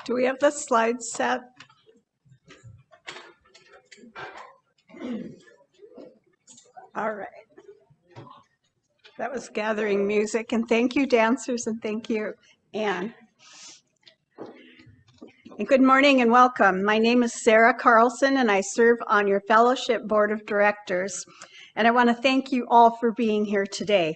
Do we have the slides set? All right. That was gathering music, and thank you, dancers, and thank you, Anne. And good morning and welcome. My name is Sarah Carlson, and I serve on your fellowship board of directors. And I want to thank you all for being here today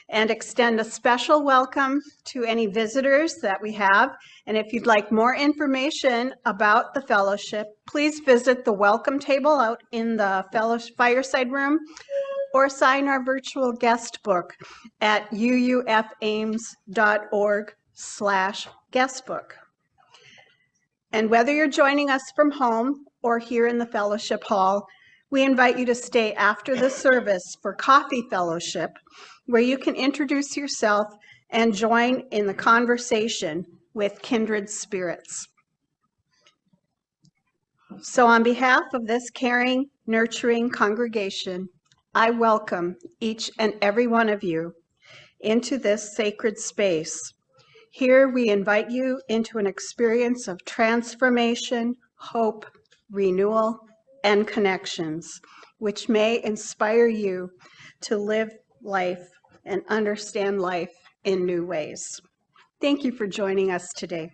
and extend a special welcome to any visitors that we have. And if you'd like more information about the fellowship, please visit the welcome table out in the fireside room or sign our virtual guest book at uufames.org/guestbook. And whether you're joining us from home or here in the fellowship hall, we invite you to stay after the service for coffee fellowship, where you can introduce yourself and join in the conversation with kindred spirits. So on behalf of this caring, nurturing congregation, I welcome each and every one of you into this sacred space. Here we invite you into an experience of transformation, hope, renewal, and connections, which may inspire you to live life and understand life in new ways. Thank you for joining us today.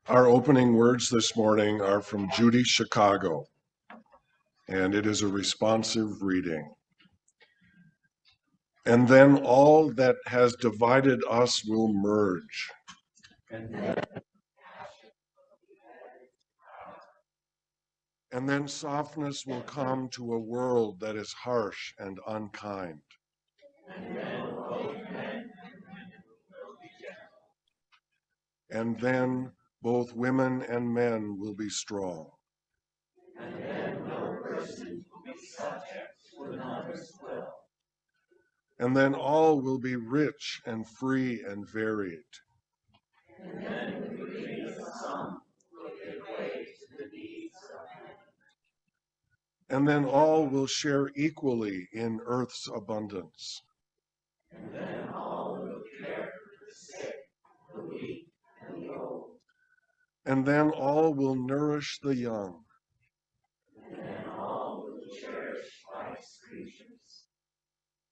Our opening words this morning are from Judy Chicago, and it is a responsive reading. And then all that has divided us will merge. And then softness will come to a world that is harsh and unkind. And then both women and men will be strong. And then no person will be subject to another's will. And then all will be rich and free and varied. And then the greed of some will give way to the needs of many. And then all will share equally in earth's abundance. And then all will care for the sick, the weak, and the old. And then all will nourish the young. And then all will cherish life's creatures.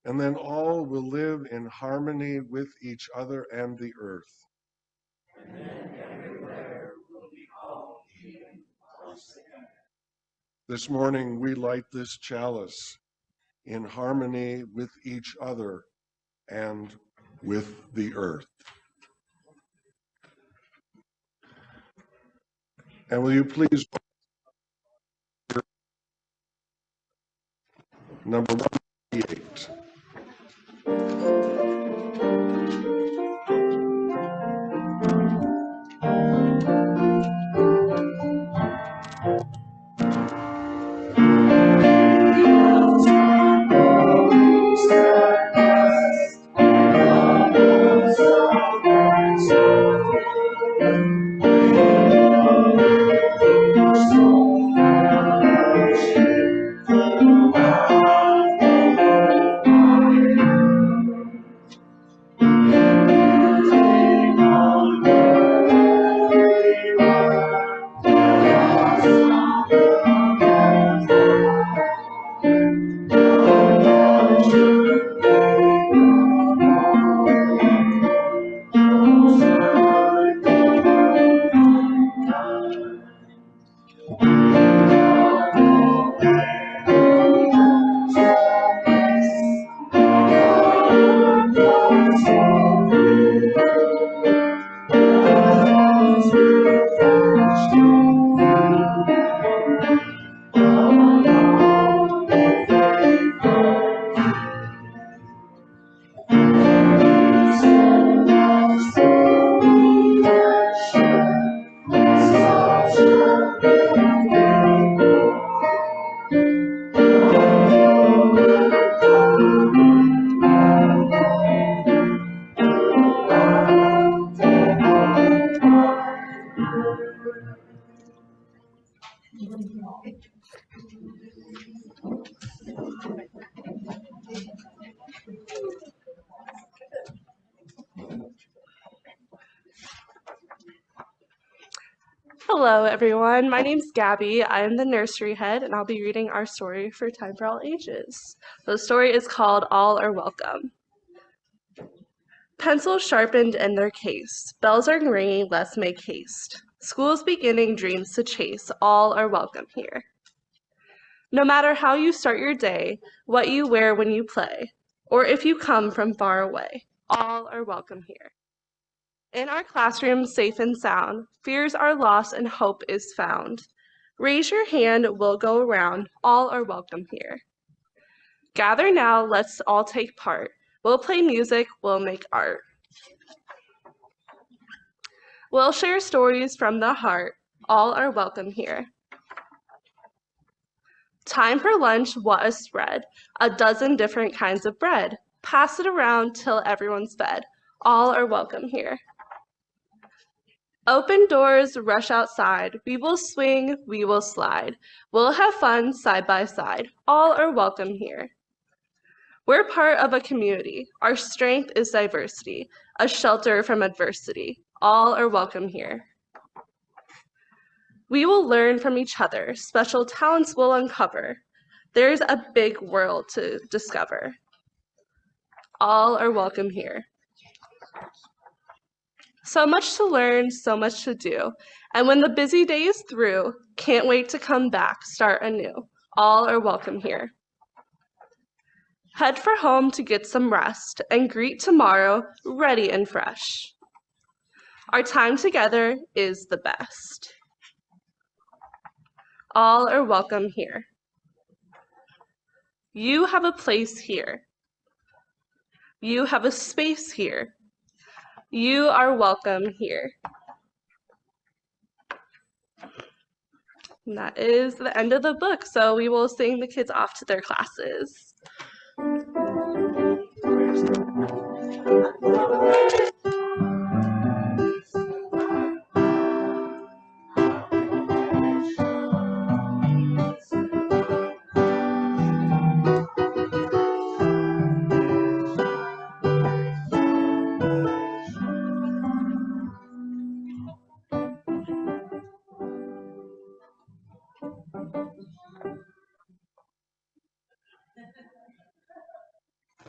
And then all will live in harmony with each other and the earth. And then everywhere will be called healing once again. This morning we light this chalice in harmony with each other and with the earth. And will you please, number 188. Hello, everyone. My name's Gabby. I am the nursery head, and I'll be reading our story for Time for All Ages. The story is called All Are Welcome. Pencils sharpened in their case. Bells are ringing, let's make haste. School's beginning, dreams to chase. All are welcome here. No matter how you start your day, what you wear when you play, or if you come from far away, all are welcome here. In our classroom, safe and sound, fears are lost and hope is found. Raise your hand, we'll go around, all are welcome here. Gather now, let's all take part. We'll play music, we'll make art. We'll share stories from the heart, all are welcome here. Time for lunch, what a spread, a dozen different kinds of bread. Pass it around till everyone's fed, all are welcome here. Open doors, rush outside. We will swing, we will slide. We'll have fun side by side. All are welcome here. We're part of a community. Our strength is diversity, a shelter from adversity. All are welcome here. We will learn from each other. Special talents will uncover. There's a big world to discover. All are welcome here. So much to learn, so much to do. And when the busy day is through, can't wait to come back, start anew. All are welcome here. Head for home to get some rest and greet tomorrow ready and fresh. Our time together is the best. All are welcome here. You have a place here. You have a space here. You are welcome here. And that is the end of the book. So we will sing the kids off to their classes.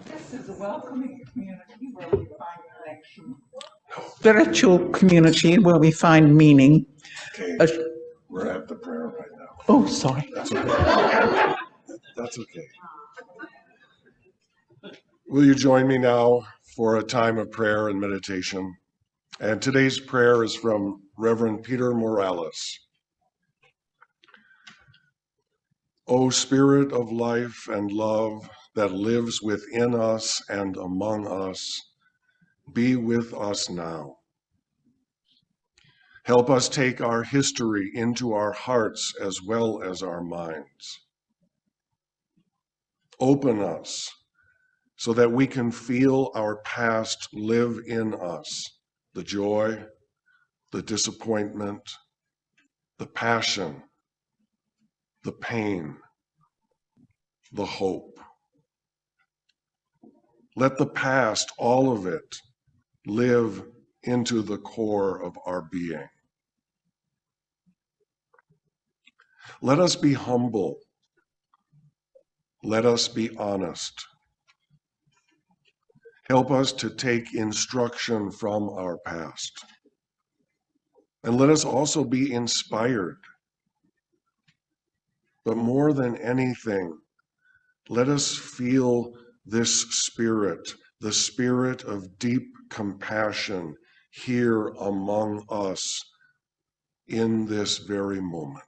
This is a welcoming community where we find connection. Spiritual community where we find meaning. Okay, we're at the prayer right now. Oh, sorry. That's okay. That's okay. Will you join me now for a time of prayer and meditation? And today's prayer is from Reverend Peter Morales. O Spirit of life and love that lives within us and among us, be with us now. Help us take our history into our hearts as well as our minds. Open us so that we can feel our past live in us, the joy, the disappointment, the passion, the pain, the hope. Let the past, all of it, live into the core of our being. Let us be humble. Let us be honest. Help us to take instruction from our past. And let us also be inspired. But more than anything, let us feel this spirit, the spirit of deep compassion here among us in this very moment.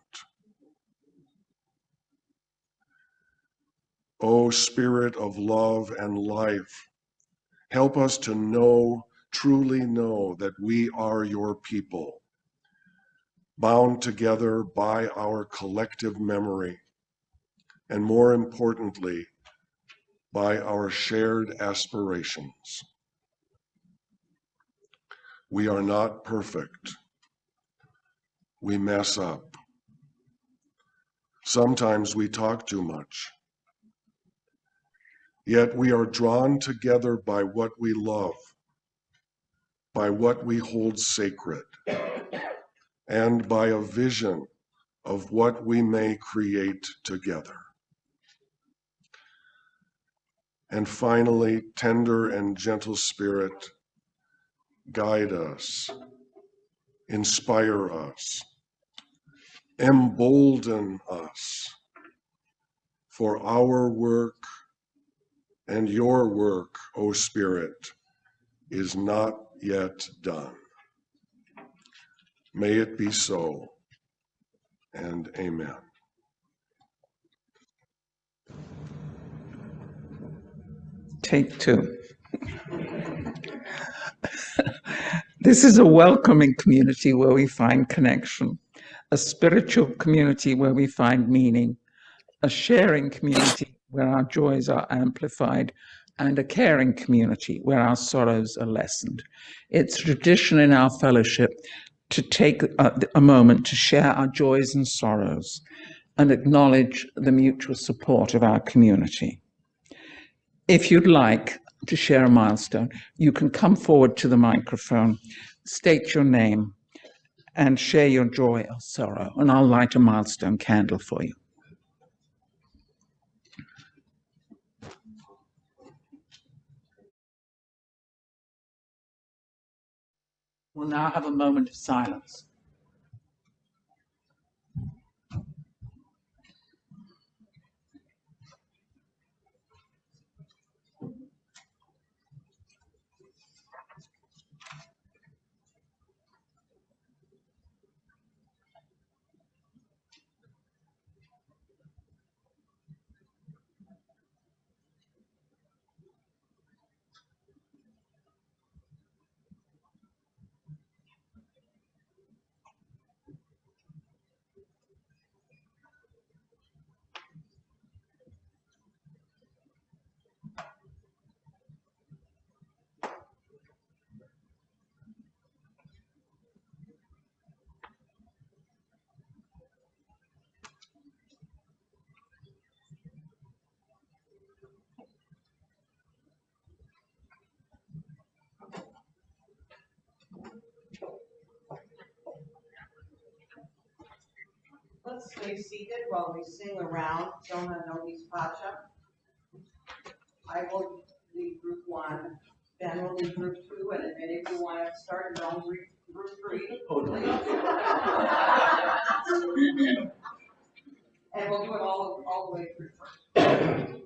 O Spirit of love and life, help us to know, truly know that we are your people, bound together by our collective memory, and more importantly, by our shared aspirations. We are not perfect. We mess up. Sometimes we talk too much. Yet we are drawn together by what we love, by what we hold sacred. and by a vision of what we may create together. And finally, tender and gentle Spirit, guide us, inspire us, embolden us for our work and your work, O Spirit, is not yet done. May it be so, and amen. Take two. This is a welcoming community where we find connection, a spiritual community where we find meaning, a sharing community where our joys are amplified, and a caring community where our sorrows are lessened. It's tradition in our fellowship to take a moment to share our joys and sorrows and acknowledge the mutual support of our community. If you'd like to share a milestone, you can come forward to the microphone, state your name, and share your joy or sorrow, and I'll light a milestone candle for you. We'll now have a moment of silence. Let's stay seated while we sing around Dona Nobis Pacha. I will lead group 1, Ben will lead group 2, and if any of you want to start your own group 3, and we'll do it all the way through first.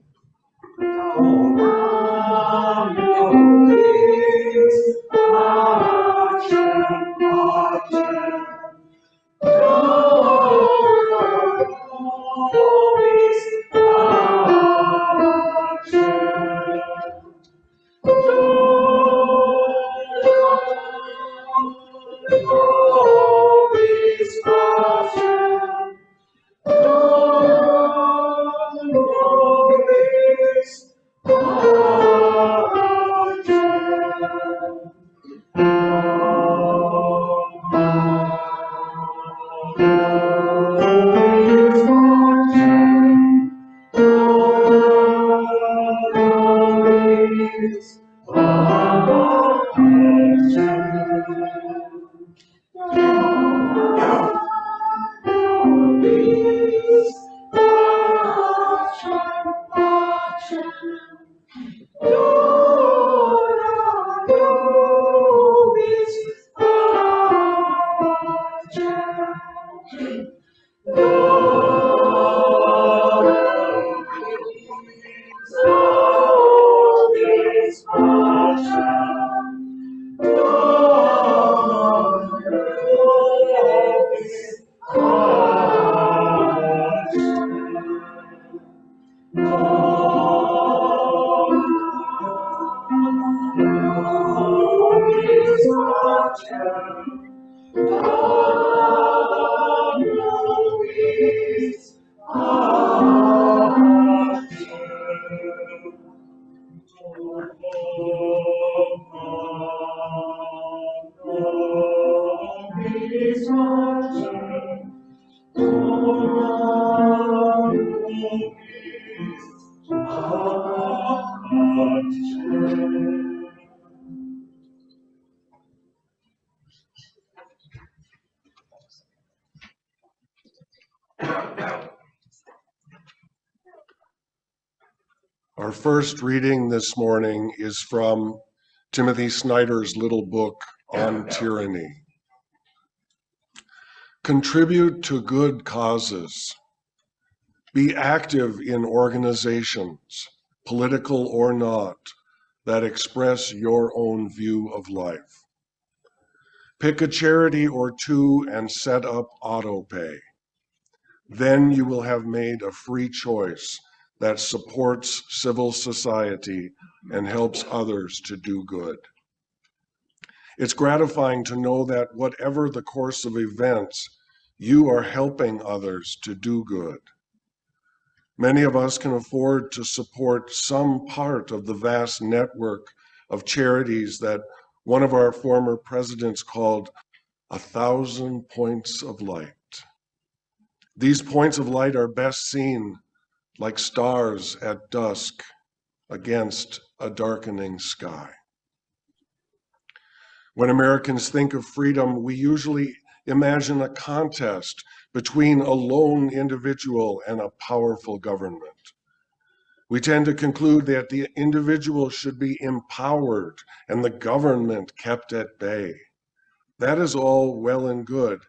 Our first reading this morning is from Timothy Snyder's little book on tyranny. Contribute to good causes. Be active in organizations, political or not, that express your own view of life. Pick a charity or two and set up autopay. Then you will have made a free choice that supports civil society and helps others to do good. It's gratifying to know that whatever the course of events, you are helping others to do good. Many of us can afford to support some part of the vast network of charities that one of our former presidents called 1,000 points of light. These points of light are best seen like stars at dusk against a darkening sky. When Americans think of freedom, we usually imagine a contest between a lone individual and a powerful government. We tend to conclude that the individual should be empowered and the government kept at bay. That is all well and good,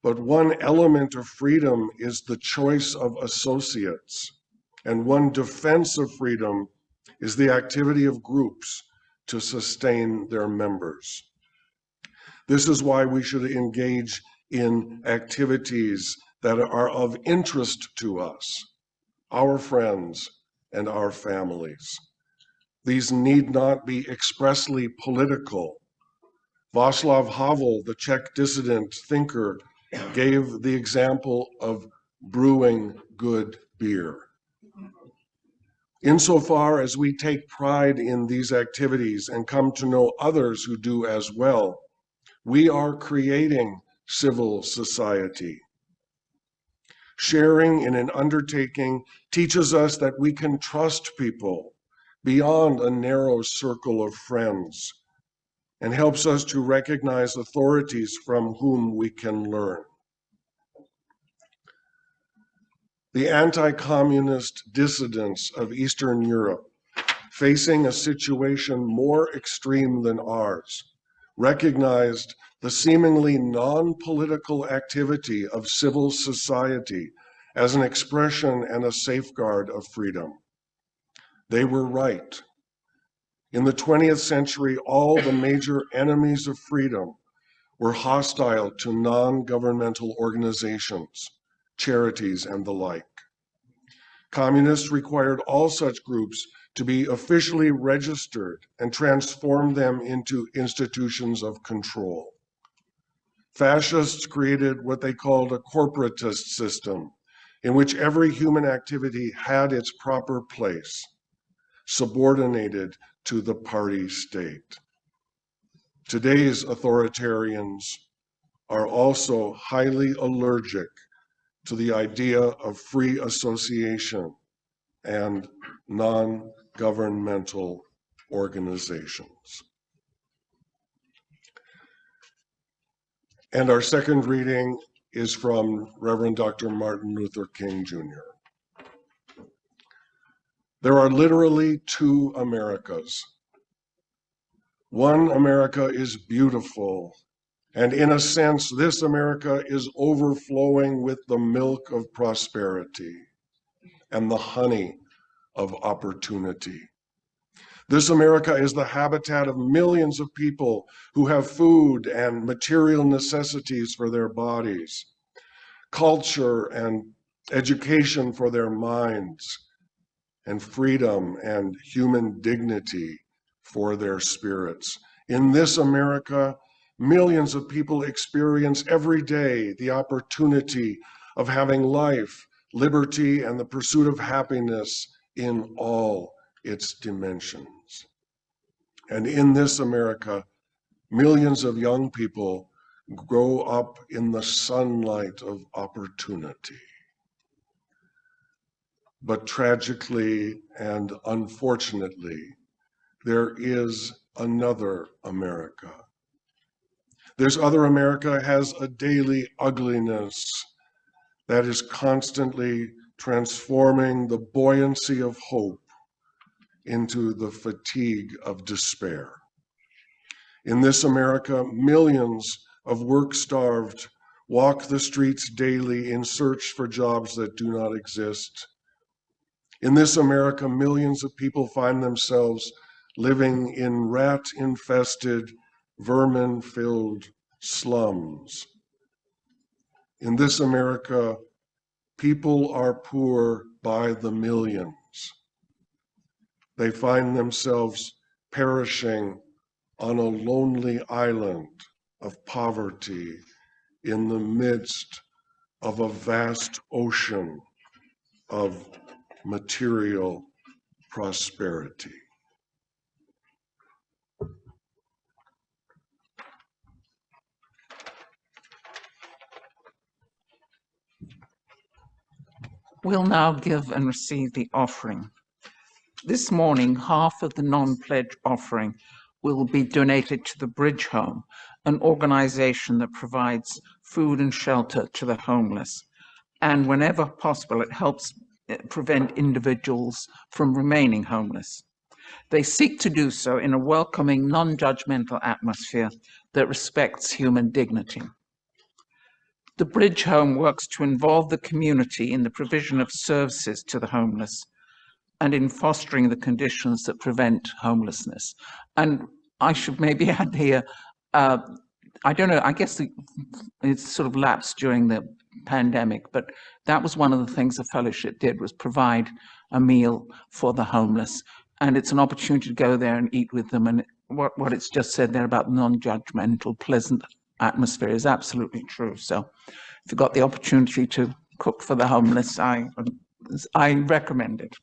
but one element of freedom is the choice of associates, and one defense of freedom is the activity of groups to sustain their members. This is why we should engage in activities that are of interest to us, our friends, and our families. These need not be expressly political. Václav Havel, the Czech dissident thinker, gave the example of brewing good beer. Insofar as we take pride in these activities and come to know others who do as well, we are creating civil society. Sharing in an undertaking teaches us that we can trust people beyond a narrow circle of friends and helps us to recognize authorities from whom we can learn. The anti-communist dissidents of Eastern Europe, facing a situation more extreme than ours, recognized the seemingly non-political activity of civil society as an expression and a safeguard of freedom. They were right. In the 20th century, all the major enemies of freedom were hostile to non-governmental organizations, charities, and the like. Communists required all such groups to be officially registered and transform them into institutions of control. Fascists created what they called a corporatist system, in which every human activity had its proper place, subordinated to the party state. Today's authoritarians are also highly allergic to the idea of free association and non-governmental organizations. And our second reading is from Reverend Dr. Martin Luther King Jr. There are literally two Americas. One America is beautiful, and in a sense, this America is overflowing with the milk of prosperity and the honey of opportunity. This America is the habitat of millions of people who have food and material necessities for their bodies, culture and education for their minds, and freedom and human dignity for their spirits. In this America, millions of people experience every day the opportunity of having life, liberty, and the pursuit of happiness in all its dimensions. And in this America, millions of young people grow up in the sunlight of opportunity. But tragically and unfortunately, there is another America. This other America has a daily ugliness that is constantly transforming the buoyancy of hope into the fatigue of despair. In this America, millions of work-starved walk the streets daily in search for jobs that do not exist. In this America, millions of people find themselves living in rat-infested, vermin-filled slums. In this America, people are poor by the millions. They find themselves perishing on a lonely island of poverty in the midst of a vast ocean of material prosperity. We'll now give and receive the offering. This morning, half of the non-pledge offering will be donated to the Bridge Home, an organization that provides food and shelter to the homeless. And whenever possible, it helps prevent individuals from remaining homeless. They seek to do so in a welcoming, non-judgmental atmosphere that respects human dignity. The Bridge Home works to involve the community in the provision of services to the homeless and in fostering the conditions that prevent homelessness. And I should maybe add here, I don't know, I guess it's sort of lapsed during the pandemic, but that was one of the things the fellowship did, was provide a meal for the homeless. And it's an opportunity to go there and eat with them. And what it's just said there about non-judgmental, pleasant atmosphere is absolutely true. So if you've got the opportunity to cook for the homeless, I recommend it.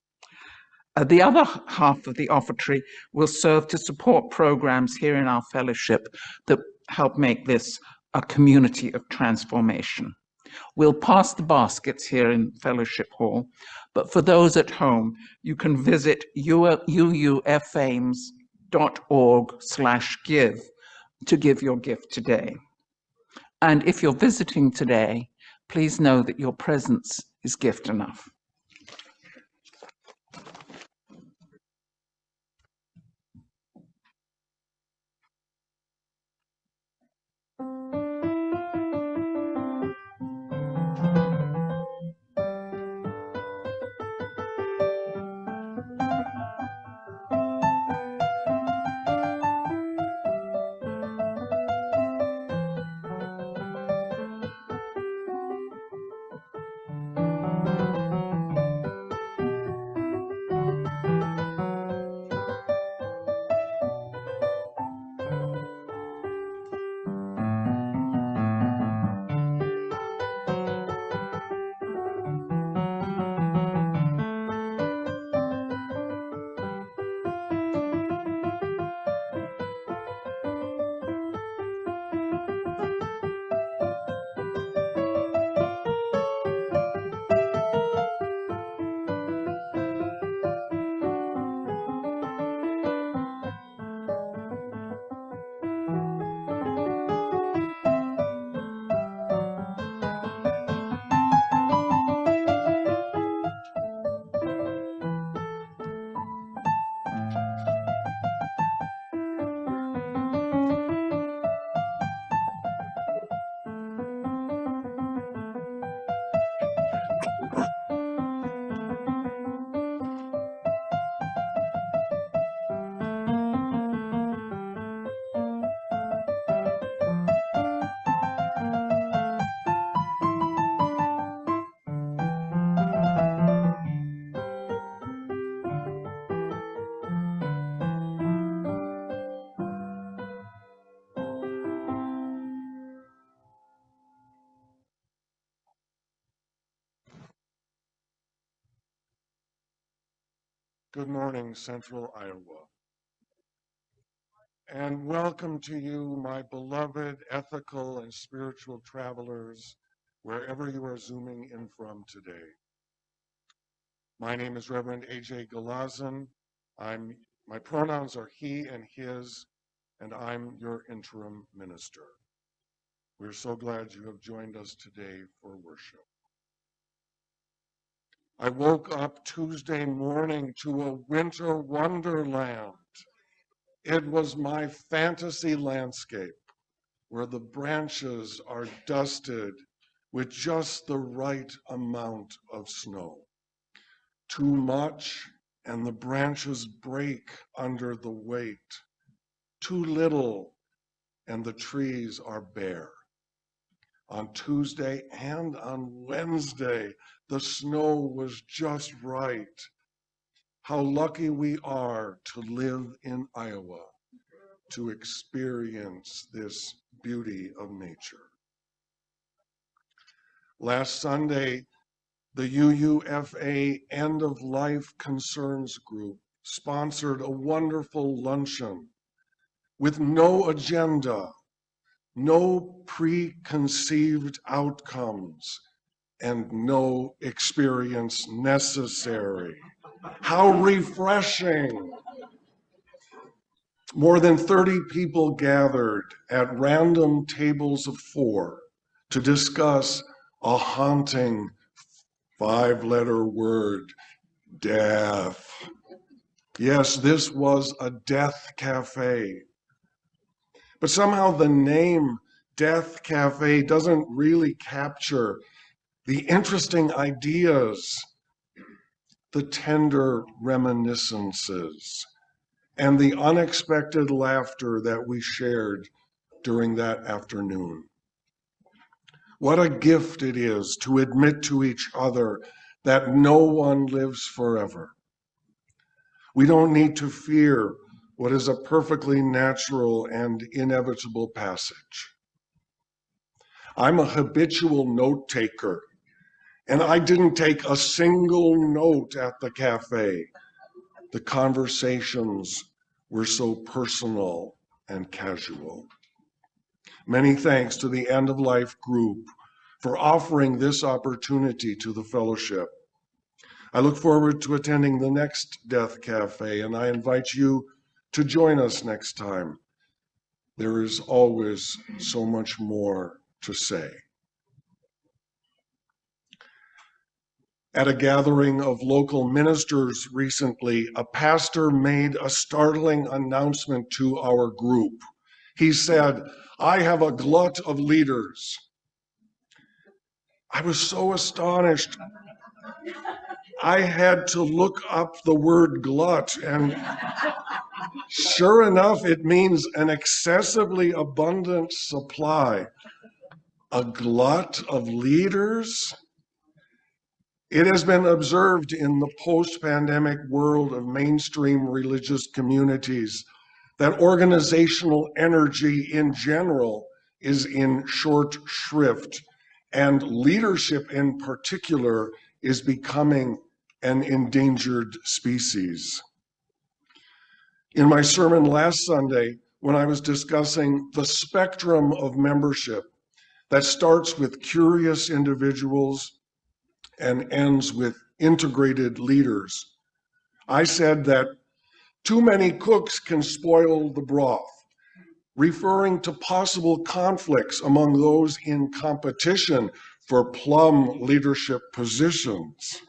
The other half of the offertory will serve to support programs here in our fellowship that help make this a community of transformation. We'll pass the baskets here in Fellowship Hall, but for those at home, you can visit uufames.org/give to give your gift today. And if you're visiting today, please know that your presence is gift enough. Good morning, Central Iowa. And welcome to you, my beloved ethical and spiritual travelers, wherever you are zooming in from today. My name is Reverend A.J. Galazin. My pronouns are he and his, and I'm your interim minister. We're so glad you have joined us today for worship. I woke up Tuesday morning to a winter wonderland. It was my fantasy landscape where the branches are dusted with just the right amount of snow. Too much and the branches break under the weight. Too little and the trees are bare. On Tuesday and on Wednesday, the snow was just right. How lucky we are to live in Iowa, to experience this beauty of nature. Last Sunday, the UUFA End of Life Concerns Group sponsored a wonderful luncheon with no agenda, no preconceived outcomes, and no experience necessary. How refreshing! More than 30 people gathered at random tables of 4 to discuss a haunting 5-letter word, death. Yes, this was a death cafe. But somehow the name Death Cafe doesn't really capture the interesting ideas, the tender reminiscences, and the unexpected laughter that we shared during that afternoon. What a gift it is to admit to each other that no one lives forever. We don't need to fear what is a perfectly natural and inevitable passage. I'm a habitual note taker, and I didn't take a single note at the cafe. The conversations were so personal and casual. Many thanks to the End of Life group for offering this opportunity to the fellowship. I look forward to attending the next Death Cafe, and I invite you to join us next time. There is always so much more to say. At a gathering of local ministers recently, a pastor made a startling announcement to our group. He said, "I have a glut of leaders." I was so astonished. I had to look up the word glut, and sure enough, it means an excessively abundant supply. A glut of leaders? It has been observed in the post-pandemic world of mainstream religious communities that organizational energy in general is in short shrift, and leadership in particular is becoming an endangered species. In my sermon last Sunday, when I was discussing the spectrum of membership that starts with curious individuals and ends with integrated leaders, I said that too many cooks can spoil the broth, referring to possible conflicts among those in competition for plum leadership positions.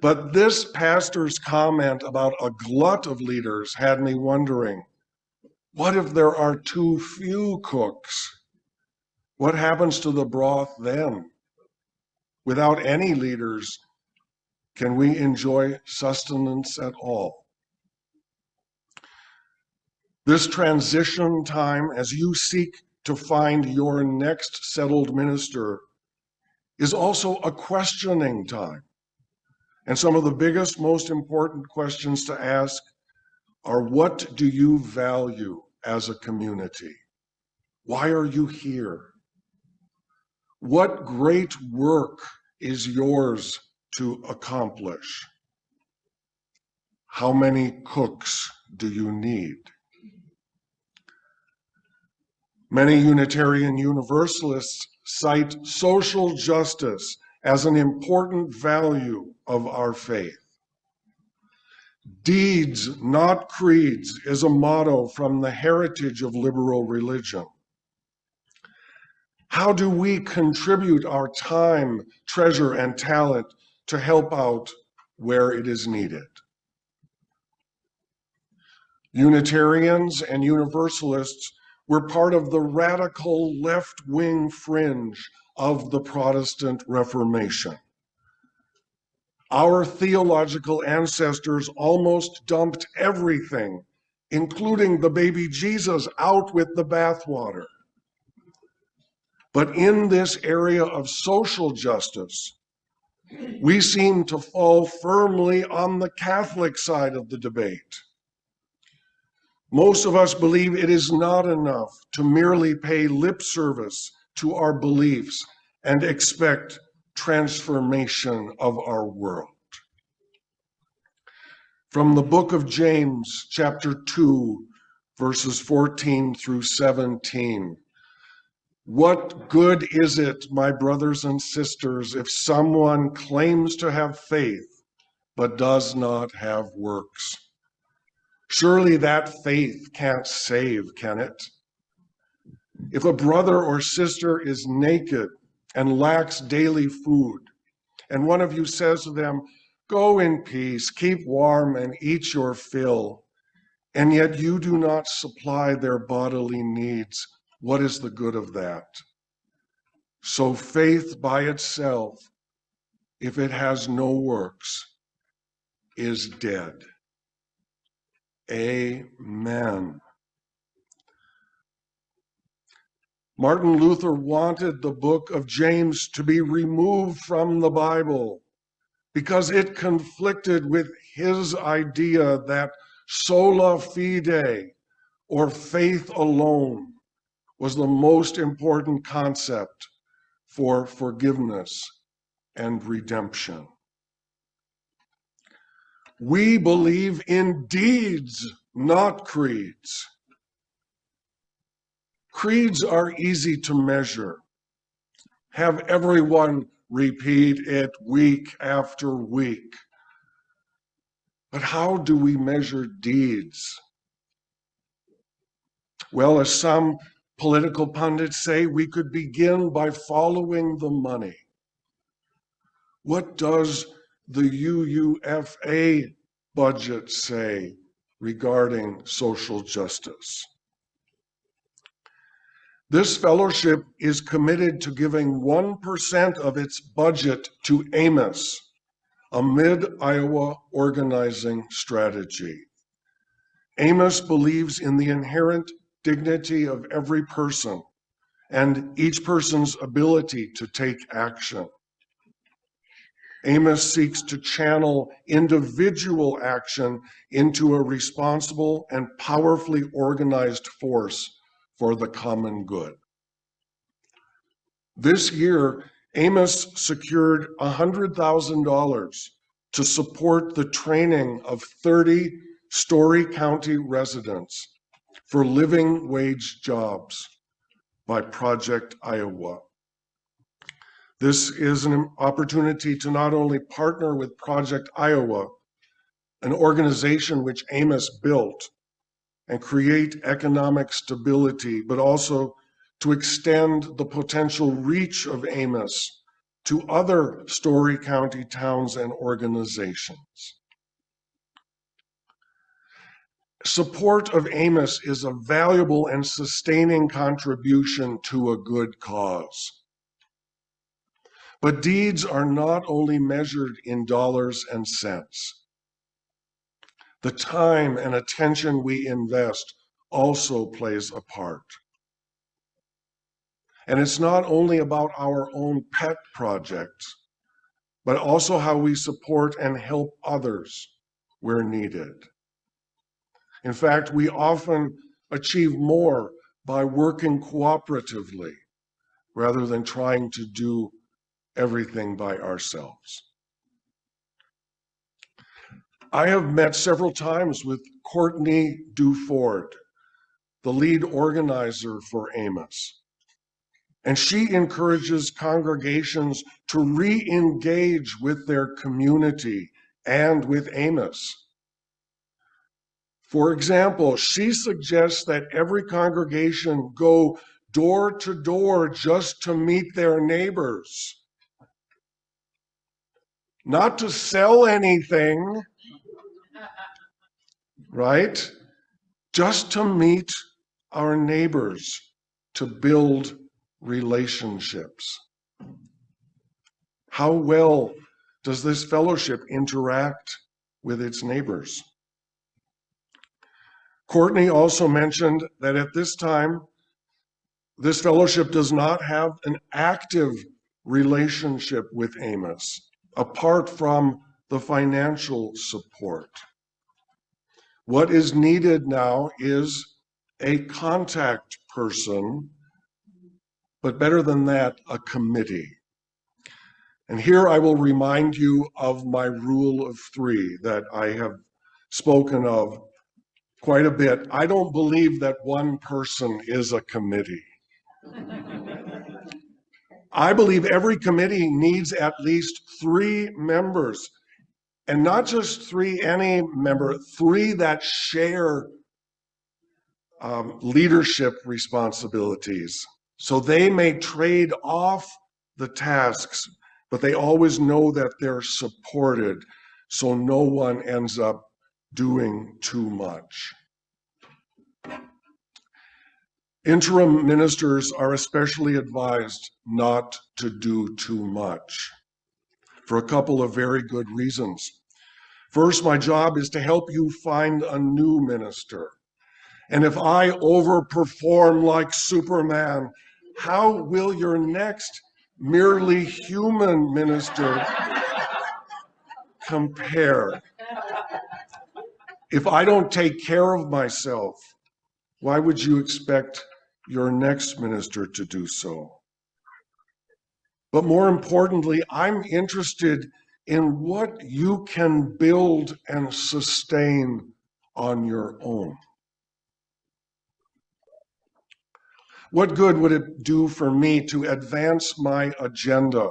But this pastor's comment about a glut of leaders had me wondering, what if there are too few cooks? What happens to the broth then? Without any leaders, can we enjoy sustenance at all? This transition time, as you seek to find your next settled minister, is also a questioning time. And some of the biggest, most important questions to ask are, what do you value as a community? Why are you here? What great work is yours to accomplish? How many cooks do you need? Many Unitarian Universalists cite social justice as an important value of our faith. Deeds, not creeds, is a motto from the heritage of liberal religion. How do we contribute our time, treasure, and talent to help out where it is needed. Unitarians and Universalists were part of the radical left-wing fringe of the Protestant Reformation. Our theological ancestors almost dumped everything, including the baby Jesus, out with the bathwater. But in this area of social justice, we seem to fall firmly on the Catholic side of the debate. Most of us believe it is not enough to merely pay lip service to our beliefs and expect transformation of our world. From the book of James, chapter 2, verses 14 through 17. What good is it, my brothers and sisters, if someone claims to have faith but does not have works? Surely that faith can't save, can it? If a brother or sister is naked and lacks daily food, and one of you says to them, "Go in peace, keep warm and eat your fill," and yet you do not supply their bodily needs, what is the good of that? So faith by itself, if it has no works, is dead. Amen. Martin Luther wanted the book of James to be removed from the Bible because it conflicted with his idea that sola fide, or faith alone, was the most important concept for forgiveness and redemption. We believe in deeds, not creeds. Creeds are easy to measure. Have everyone repeat it week after week. But how do we measure deeds? Well, as some political pundits say, we could begin by following the money. What does the UUFA budget say regarding social justice? This fellowship is committed to giving 1% of its budget to Amos, a mid-Iowa organizing strategy. Amos believes in the inherent dignity of every person and each person's ability to take action. Amos seeks to channel individual action into a responsible and powerfully organized force for the common good. This year, Amos secured $100,000 to support the training of 30 Story County residents for living wage jobs by Project Iowa. This is an opportunity to not only partner with Project Iowa, an organization which Amos built, and create economic stability, but also to extend the potential reach of Amos to other Story County towns and organizations. Support of Amos is a valuable and sustaining contribution to a good cause. But deeds are not only measured in dollars and cents. The time and attention we invest also plays a part. And it's not only about our own pet projects, but also how we support and help others where needed. In fact, we often achieve more by working cooperatively rather than trying to do everything by ourselves. I have met several times with Courtney Duford, the lead organizer for Amos, and she encourages congregations to re-engage with their community and with Amos. For example, she suggests that every congregation go door to door just to meet their neighbors. not to sell anything, right? Just to meet our neighbors, to build relationships. How well does this fellowship interact with its neighbors? Courtney also mentioned that at this time, this fellowship does not have an active relationship with Amos, apart from the financial support. What is needed now is a contact person, but better than that, a committee. And here I will remind you of my rule of three that I have spoken of quite a bit. I don't believe that one person is a committee. I believe every committee needs at least 3 members, and not just 3 any member, 3 that share leadership responsibilities. So they may trade off the tasks, but they always know that they're supported, so no one ends up doing too much. Interim ministers are especially advised not to do too much for a couple of very good reasons. First, my job is to help you find a new minister. And if I overperform like Superman, how will your next merely human minister compare? If I don't take care of myself, why would you expect your next minister to do so? But more importantly, I'm interested in what you can build and sustain on your own. What good would it do for me to advance my agenda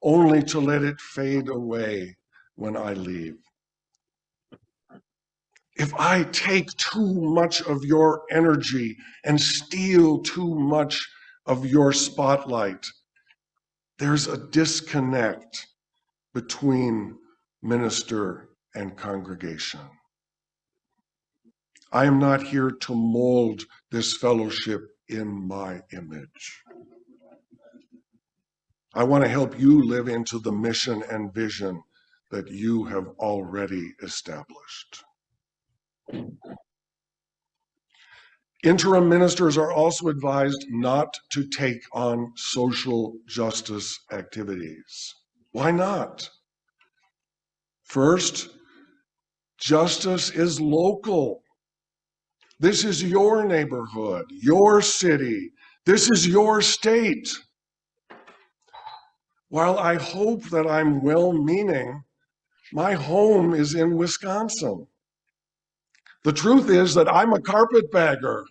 only to let it fade away when I leave? If I take too much of your energy and steal too much of your spotlight, there's a disconnect between minister and congregation. I am not here to mold this fellowship in my image. I want to help you live into the mission and vision that you have already established. Interim ministers are also advised not to take on social justice activities. Why not? First, justice is local. This is your neighborhood, your city. This is your state. While I hope that I'm well-meaning, my home is in Wisconsin. The truth is that I'm a carpetbagger.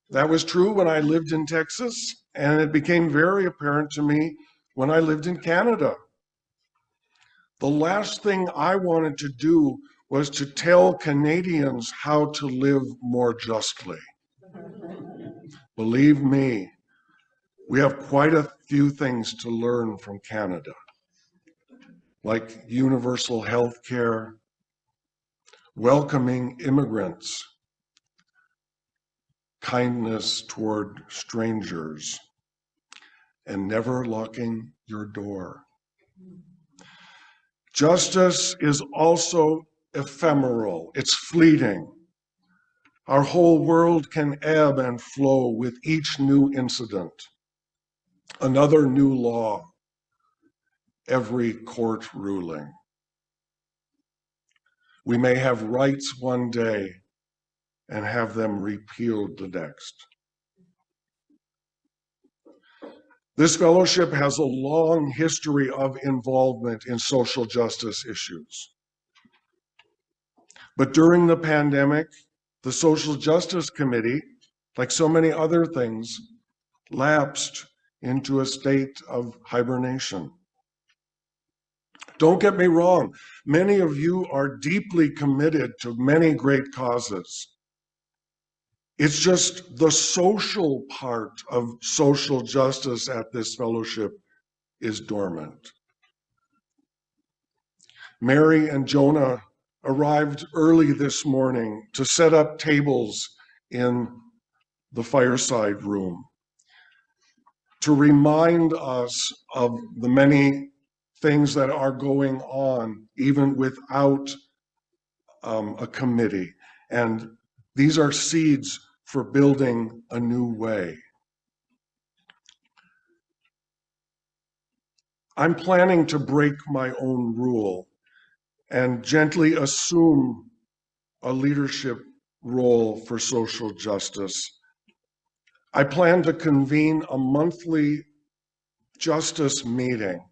That was true when I lived in Texas, and it became very apparent to me when I lived in Canada. The last thing I wanted to do was to tell Canadians how to live more justly. Believe me, we have quite a few things to learn from Canada, like universal health care, welcoming immigrants, kindness toward strangers, and never locking your door. Justice is also ephemeral, it's fleeting. Our whole world can ebb and flow with each new incident, another new law, every court ruling. We may have rights one day and have them repealed the next. This fellowship has a long history of involvement in social justice issues. But during the pandemic, the Social Justice Committee, like so many other things, lapsed into a state of hibernation. Don't get me wrong, many of you are deeply committed to many great causes. It's just the social part of social justice at this fellowship is dormant. Mary and Jonah arrived early this morning to set up tables in the fireside room, to remind us of the many things that are going on, even without a committee. And these are seeds for building a new way. I'm planning to break my own rule and gently assume a leadership role for social justice. I plan to convene a monthly justice meeting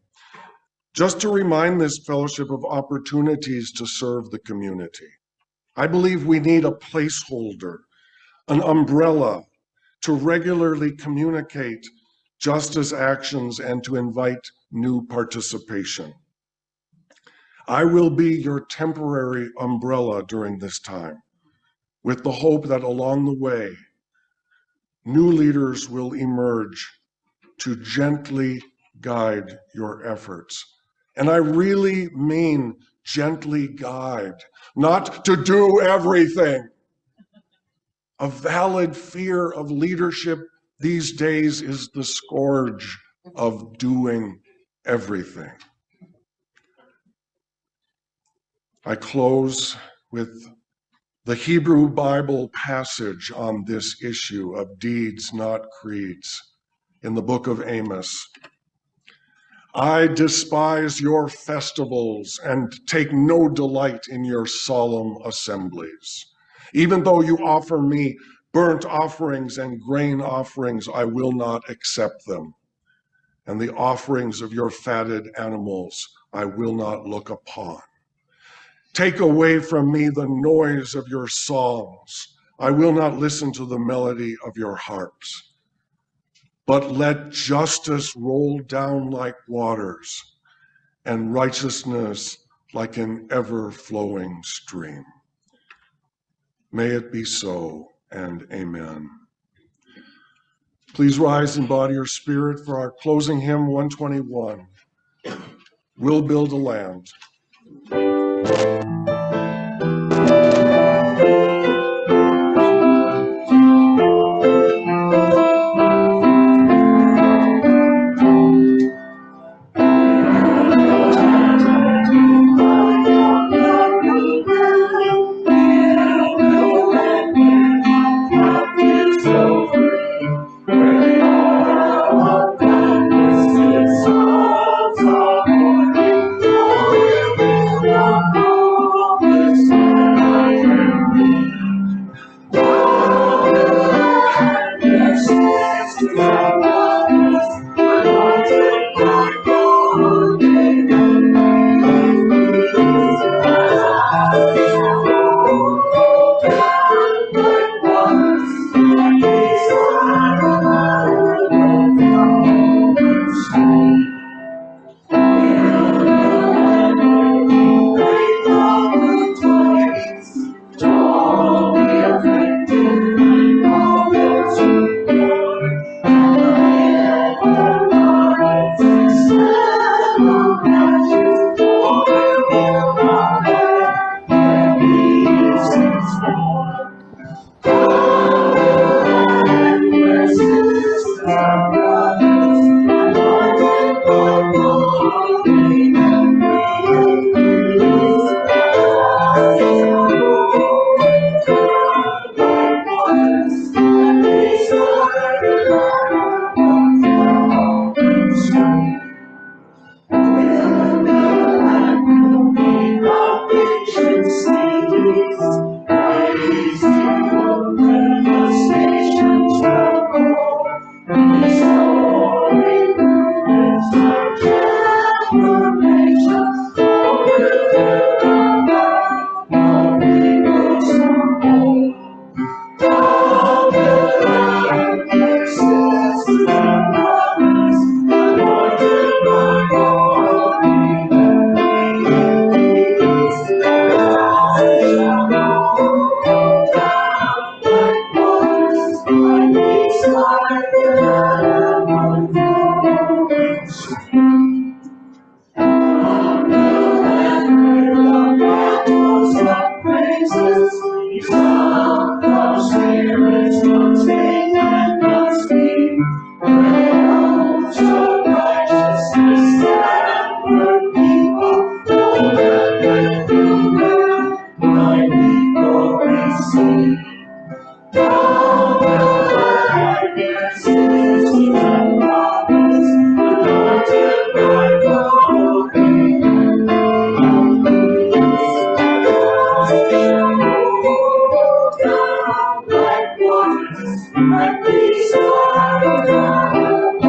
just to remind this fellowship of opportunities to serve the community. I believe we need a placeholder, an umbrella to regularly communicate justice actions and to invite new participation. I will be your temporary umbrella during this time, with the hope that along the way, new leaders will emerge to gently guide your efforts. And I really mean gently guide, not to do everything. A valid fear of leadership these days is the scourge of doing everything. I close with the Hebrew Bible passage on this issue of deeds, not creeds, in the book of Amos. I despise your festivals and take no delight in your solemn assemblies. Even though you offer me burnt offerings and grain offerings, I will not accept them. And the offerings of your fatted animals I will not look upon. Take away from me the noise of your songs. I will not listen to the melody of your harps. But let justice roll down like waters and righteousness like an ever-flowing stream. May it be so, and amen. Please rise in body or spirit for our closing hymn 121. We'll build a land. Sound of spirits not sing and not speak. Bells of righteousness and her people. Oh, let thy people receive. Now the blessings and prophets, anointed by glory. Down like waters, and these are down.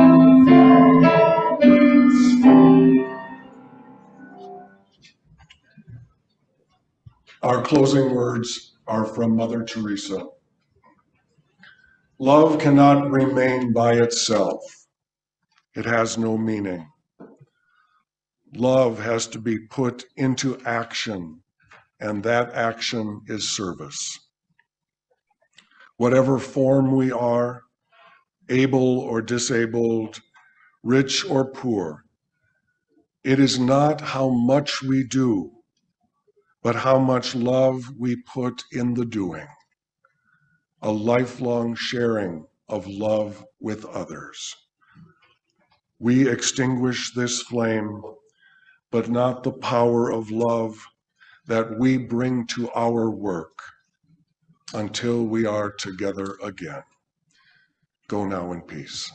Our closing words are from Mother Teresa. Love cannot remain by itself. It has no meaning. Love has to be put into action, and that action is service. Whatever form we are, able or disabled, rich or poor, it is not how much we do, but how much love we put in the doing. A lifelong sharing of love with others. We extinguish this flame, but not the power of love that we bring to our work until we are together again. Go now in peace.